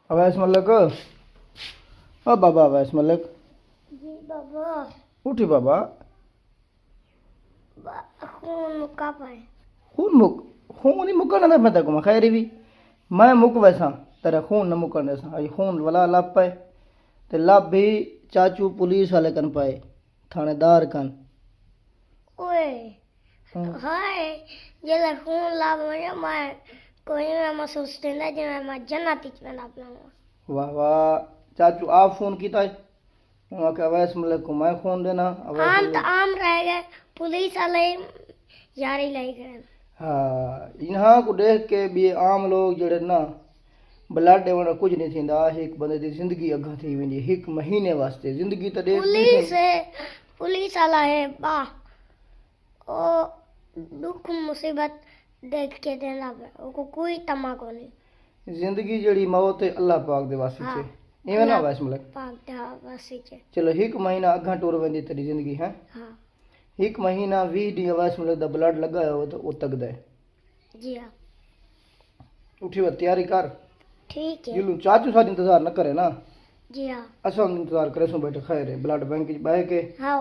अवैस मलिक, ओ बाबा अवैस मलिक, जी बाबा। उठी बाबा। खून मुक्का पाए। खून ही मुकन दा मैं तक खैरी भी मैं मुक वैसा तेरा खून न मुकन देसा आई खून वाला लब पाए ते लब भी चाचू पुलिस वाले कन पाए थानेदार कन। ओए हम्म, हाय जेला खून लाभ मैं कोई मैं महसूस थींदा जिवें मैं जन्नत विच वेंदा पिया। वाह वाह चाचू आप फोन किया है उन्होंने कहा अवैस मलिक को मैं खून देना अवैस आम तो मलिक। आम रह गए पुलिस वाले यारी लाई गए। हाँ इन्हां को देख के भी आम लोग जड़े ना ब्लड वण कुछ नहीं थींदा हिक बंदे दी जिंदगी अगा थी वेंदी हिक महीने वास्ते जिंदगी त ॾे पुलिस है पुलिस वाला है बा ओ दुख मुसीबत देख के देना पे कोई तमाको नहीं। जिंदगी जड़ी मौत है अल्लाह पाक दे वास्ते हाँ, छे इवें ना अवैस मलिक। पाक दा वासी चे। चलो हिक महीना अगा टुर वेंदी तेरी जिंदगी है हाँ हिक महीना 20 ॾींहं अवैस मलिक दा ब्लड लगा हो तो ओ तकदा है जी हाँ उठी वे तैयारी कर ठीक है जिलू चाचू साथ इंतजार न करे ना जी हाँ असां इंतजार करे सो बैठे खैर है ब्लड बैंक च बह के हाँ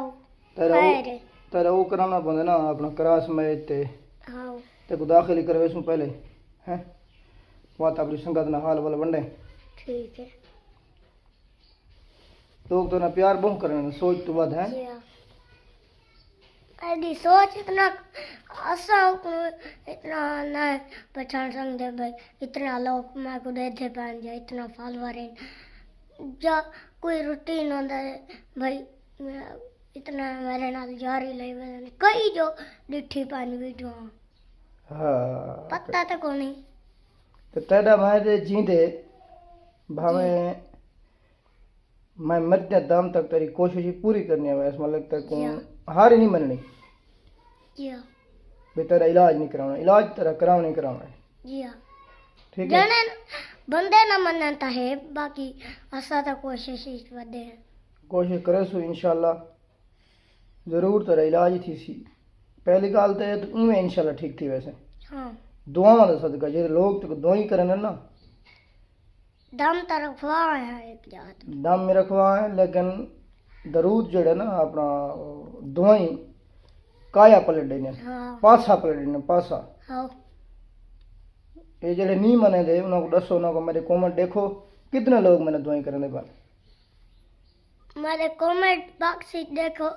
तेरा खैर है। तेरा वो कराना पौंदा ना अपना क्रास मैच ते हाँ ते को दाखिल करवे सो पहले हैं बात अपनी संगत ना हाल वाल वंडे ठीक है लोग तो ना प्यार बहुत करने सोच तो बाद है जी हाँ ऐडी सोच इतना असा इतना ना पहचान सकते भाई इतना लोग मैं को देते पान जा इतना फॉलोअर है जा कोई रूटीन होता है भाई इतना मेरे नाल जारी ले कई जो डिठी पानी वीडियो हाँ पता तो को नहीं तो तेरा मैं दे जींदे भावे मैं मरते दम तक तेरी कोशिश ही पूरी करनी है वैसे मतलब तक जी हाँ। हार ही नहीं मननी जी हाँ भी तेरा इलाज नहीं कराना इलाज तेरा कराव नहीं कराना है जी हाँ ठीक है जने बंदे न मनता है बाकी असा तो कोशिश ही वधे हैं। कोशिश करे सो इंशाल्लाह जरूर तेरा इलाज ही थी सी पहली गाल तो इवें इंशाल्लाह ठीक थी वैसे हाँ दुआवां दा सदका जे लोग तो दुआई करन ना दम तो रखवा है एक जात दम में रखवा है लेकिन दरूद जड़े ना अपना दुआई काया पलट देने हाँ पासा पलट देने पासा हाँ ये जड़े नहीं मने दे उनको दसो उनको मेरे कमेंट देखो कितने लोग मैंने दुआई करने पर मेरे कमेंट बॉक्स से देखो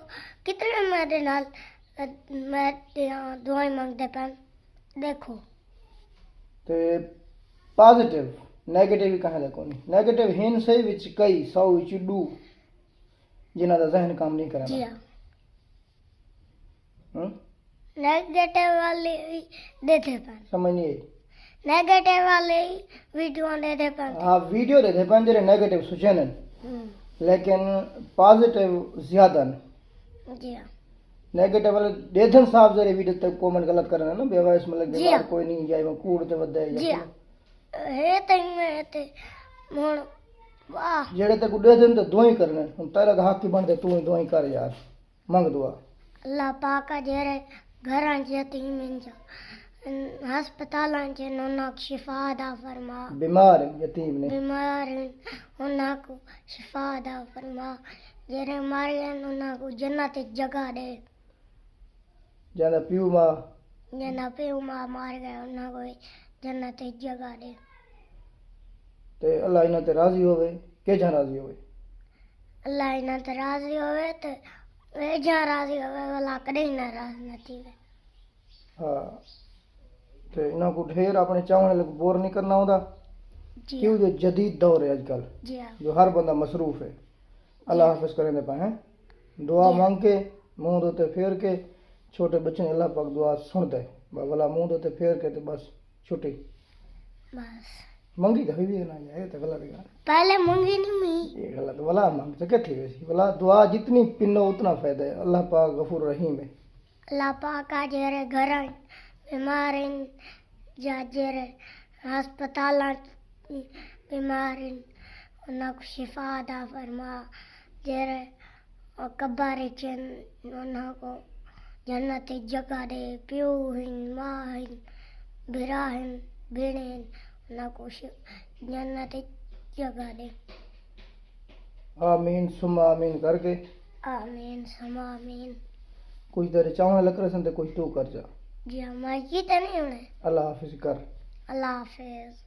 कितने मेरे नाल मेरे दुआई मांगते पन देखो ते पॉजिटिव नेगेटिव ही कहाँ देखो नहीं नेगेटिव हिन सही विच कई 100 विच 2 जिन्हां दा जहन काम नहीं जी करना हाँ नेगेटिव वाले देते पन समझ नहीं आई नेगेटिव वाले वीडियो देते पन हाँ वीडियो दे दे जेरे नेगेटिव सुचन लेकिन पॉजिटिव ज्यादा न जी हाँ नेगेटिव वाले देथन साहब जरे वीडियो तक कमेंट गलत करना ना बेवाइस मतलब जी हाँ। कोई नहीं जाए वो कूड़ ते वदे जी हाँ हे ते में ते मोड़ वाह जेड़े तक दे देन ते दुआई करने हुन तेरा दा हक ही बनदे तू ही दुआई कर यार मंग दुआ अल्लाह पाक जेरे घरां च यतीम जा हस्पतालां च उन्हां को शिफा अदा फरमा बीमार है, यतीम ने बीमार उन्हां को शिफा अदा फरमा जेरे मारे उन्हां को जन्नत जगह दे ज्यादा पीऊ मां जना पे मां मार गए उन्हां को जन्नत जगह दे ते अल्लाह इन्हां ते राजी होवे के जा राजी होवे अल्लाह इन्हां ते राजी होवे ते वे जा राजी होवे वाला कदे नाराज न थीवे हाँ ते इन्हां को ढेर अपने चावने लग बोर नहीं करना होता जी क्यों जो जदीद दौर है आजकल जी हाँ जो हर बंदा मसरूफ है अल्लाह हाफिज करें पाए हैं दुआ जी। मांग के मुंह धोते फेर के छोटे बच्चे ने अल्लाह पाक दुआ सुनते वाला मुंह धोते फेर के तो बस छुट्टी बस मंगी तो हुई भी ना ये तो गलत है पहले मूंगी नहीं मी ये गलत वाला मांग तो क्या थी वैसी वाला दुआ जितनी पिनो उतना फायदा है अल्लाह पाक गफूर रहीम है अल्लाह पाक जेरे घर बीमार जा जेरे हस्पताल बीमार उन्हां को शिफा अदा फरमा जेरे कब्र चन उन्हां को जन्नत जगह दे प्यो हिन मां हिन बिरा हिन भेण हिन उन्हां को जन्नत जगह दे। आमीन सुमा आमीन करके आमीन समा आमीन। कुछ तेरे चावल लग रहे थे, कुछ तू कर जा। जी हमारी की तो नहीं होने। अल्लाह हाफिज कर। अल्लाह हाफिज।